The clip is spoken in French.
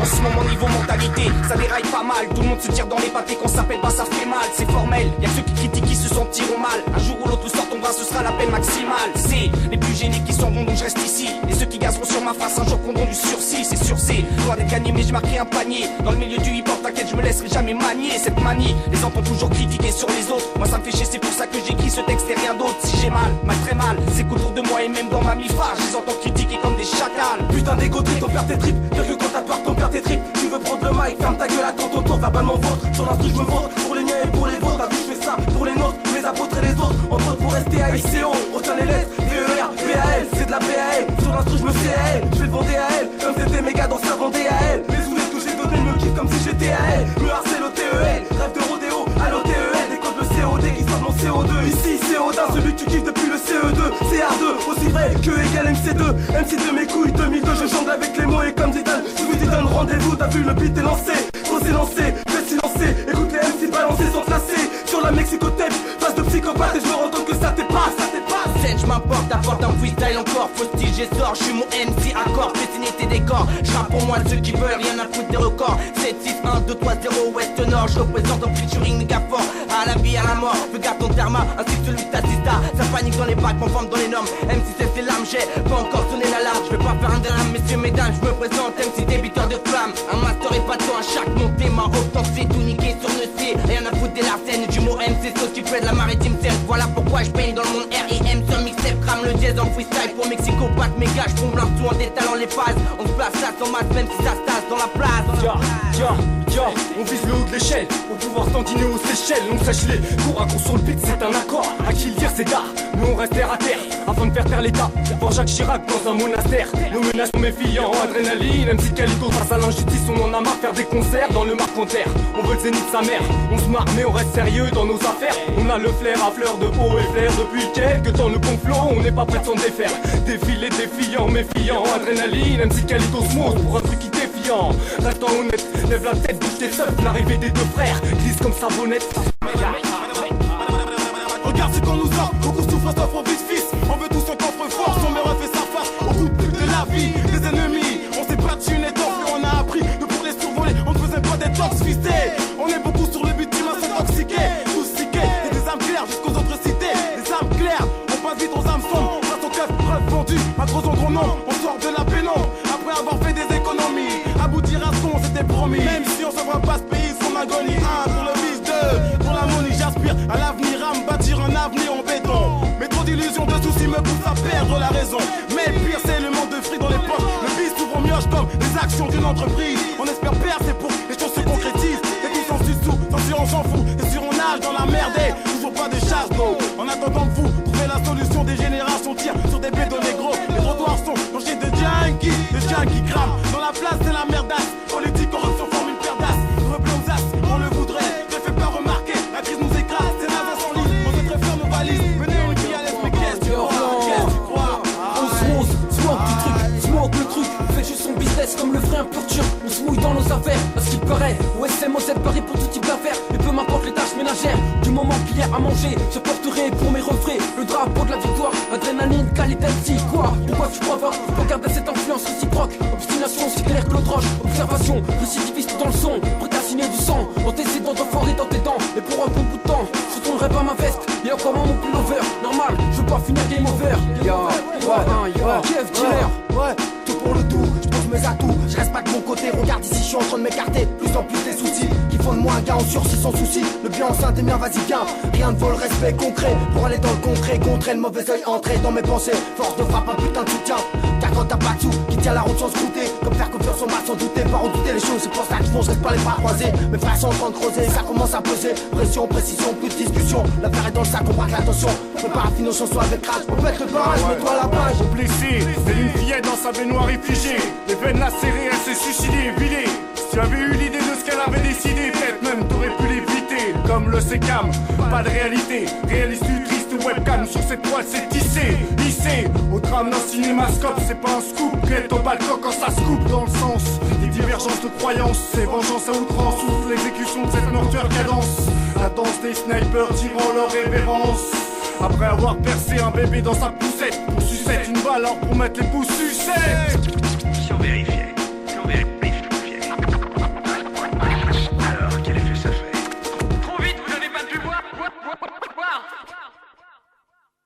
en ce moment niveau mentalité, ça déraille pas mal. Tout le monde se tire dans les pâtés quand ça s'appelle pas, ça fait mal. C'est formel, y'a que ceux qui critiquent qui se sentiront mal. Un jour ou l'autre, tout sort ton bras, ce sera la peine maximale. C'est les plus gênés qui s'en vont, donc je reste ici. Et ceux qui gazeront sur ma face un jour prendront du sursis. C'est sûr, c'est loin d'être gagné, mais j'ai marqué un panier. Dans le milieu du hip-hop, t'inquiète, je me laisserai jamais manier cette manie. Les entends toujours critiquer sur les autres. Moi ça me fait chier, c'est pour ça que j'écris ce texte et rien d'autre. Si j'ai mal très mal, c'est qu'autour de moi et même dans ma mi-phare, je les entends critiquer comme des chacals. Putain d'égo trip, t'en perds tes tripes. Dire que quand t'as peur, t'en perds tes tripes. Tu veux prendre le mic, ferme ta gueule, attends ton tour, verbalement vôtre. Sur l'instru, je me vôtre, pour les miens et pour les vôtres. T'as vu, je fais ça pour les nôtres, les apôtres et les autres. Entre autres pour rester à ICO, retiens les lettres, VER, BAL, c'est de la BAL. Sur l'instru, je me sais à elle, je vais le vendre à elle. Comme c'était méga dans sa vendée à elle. Les souvenirs que j'ai donnés me kiffent comme si j'étais à elle. Me harcèle au TEL, rêve de rodéo, à l'OTEL. Décode le COD qui sort mon CO2. Ici, CO1, celui que tu kiffes depuis le CE2. CR2, aussi vrai que égal MC2. MC2, mes couilles, 2002, je jongle avec les mots et comme Zidane. Je vous dis donne rendez-vous, t'as vu le beat est lancé. Faut s'élancer, fais silencer. Écoute les MC balancer sans placer. Sur la Mexico-tape, face de psychopathe et je me rends compte que ça t'épasse, ça t'épasse. Je m'apporte, apporte un freestyle encore. Faut style, j'essore, je suis mon MC accord. Dessiner tes décors, je rappe pour moi ceux qui veulent rien à foutre des records. 7, 6, 1, 2, 3, 0, Ouest Nord. Je représente un featuring méga fort. À la vie, à la mort, fais garde ton therma, ainsi que celui de ta sista. Ça panique dans les bacs, mon forme dans les normes. MC c'est l'arme, j'ai pas encore sonné l'alarme. Je vais pas faire un drame, messieurs, mesdames, je me présente MC débiteur de flamme. Un master et pas de temps à chaque montée, ma autant c'est tout niqué sur le C. Rien à foutre des larcènes du mot MC, sauce qui fait de la maritime scène. Voilà pourquoi je peigne dans le monde R&M sur mixtape, crame le dièse en freestyle pour Mexico, pas de méga, je plombe tout en détaillant les phases. On se place là sans masse, même si ça se tasse dans la place. On vise le haut de l'échelle pour pouvoir tantiner aux Seychelles. On sèche les cours à sur le beat, c'est un accord. À qui le dire, c'est d'art. Nous on reste terre à terre afin de faire taire l'état. Pour Jacques Chirac dans un monastère. Nos menaces sont méfiants, adrénaline. Même si Calico face à l'injustice, on en a marre faire des concerts dans le Marc-en-Terre. On veut le zénith de sa mère. On se marre, mais on reste sérieux dans nos affaires. On a le flair à fleur de peau et flair. Depuis quelques temps, le complot, on n'est pas prêt de s'en défaire. Défilé défiant, méfiant, adrénaline. Même si Calico se montre pour un truc qui défiant. Restant honnête, lève la tête, bouge tes seufs. L'arrivée des deux frères glisse comme savonnette. Regarde ce qu'on nous offre, beaucoup souffrent, s'offrent au vite-fils. On veut tous un coffre-fort, son meurtre fait sa face au coup de la vie, des ennemis. On s'est battu, on est tombé, on a appris de pour les survoler. On ne faisait pas des tox fistés. On est beaucoup sur le bitume, à s'intoxiquer, tous siqués. Et des âmes claires jusqu'aux autres cités. Des âmes claires, on passe vite aux âmes sombres. Grâce au keuf, preuve vendue, à gros en gros nom. On sort de la pénombre, après avoir fait des économies. Aboutir à ce qu'on s'était promis. Même si on ne saura pas ce pays, son agonie. 1 pour le vice, 2 pour la monnaie. J'aspire à l'avenir, à me bâtir un avenir en béton. Mais trop d'illusions, de soucis me poussent à perdre la raison. Mais le pire, c'est le manque de fric dans les poches. Le vice s'ouvre en mioche comme les actions d'une entreprise. On espère percer pour que les choses se concrétisent. Et tout s'en sous, sans sûr on s'en fout. Et sûr on nage dans la merde et toujours pas de chasse d'eau. En attendant que vous trouvez la solution, des générations tirent sur des bédos négros. Les trottoirs sont mangés de junkies crament. Dans la place, c'est la merdasse. Politique, corruption forme une paire d'as. Reblonzasse, on le voudrait. Ne fait pas remarquer, la crise nous écrase. C'est NASA sans lit, on se faire nos valises. Venez, on qui à l'aise, mais qu'est-ce que tu crois? Qu'est-ce que tu crois? On se rose, smoke du truc, smoke le truc. Fait juste son business comme le ferait un pur turc. On se mouille dans nos affaires, parce qu'il paraît. OSM, Paris pour tout type d'affaires. Et peu m'importe les tâches ménagères. Du moment qu'il y a à manger, je porterai pour mes refrains le drapeau de la victoire. Adrénaline, qualité MC, quoi? Pourquoi tu crois pas? Regarde cette influence réciproque. Obstination, c'est clair que l'autre roche. Observation, récidiviste dans le son. Prêt à signer du sang. Antécédent d'enfoiré dans tes dents. Et pour un bon bout de temps, je tournerai pas ma veste. Et encore mon pullover. Normal, je veux pas finir game over. Kiev dealer. Ouais, tout pour le tout, je pose mes atouts, je reste pas de mon côté, regarde ici, je suis en train de m'écarter, plus en plus des soucis, qui font de moi un gars en sursis sans souci, le bien en sein des miens, vas-y viens, rien ne vaut le respect concret, pour aller dans le concret, contrer le mauvais oeil, entrer dans mes pensées, force de frappe, un putain de soutien, car quand t'as pas de sous, qui tient la route sans se goûter, comme faire confiance au mal sans douter, pas redouter les choses, c'est pour ça qu'ils font, je reste pas les bras croisés, mes frères sont en train de creuser, ça commence à peser, pression, précision, plus de discussion, l'affaire est dans le sac, on braque l'attention, prépare à finir son soir avec crash, on pète le barrage, mets-toi à la page, blessé, c'est une fillette dans sa baignoire réfugiée. Les veines lacérées, elle s'est suicidée, vilée. Si tu avais eu l'idée de ce qu'elle avait décidé, peut-être même t'aurais pu l'éviter. Comme le sécam, pas de réalité. Réaliste du triste webcam, sur cette toile c'est tissé, hissé. Au drame d'un cinémascope, c'est pas un scoop. Clé au balcon quand ça se coupe dans le sens des divergences de croyances. C'est vengeance à outrance, sous l'exécution de cette mortuaire cadence. La danse des snipers tirant leur révérence. Après avoir percé un bébé dans sa poussette, pour sucette une balle alors pour mettre les pouces sucettes.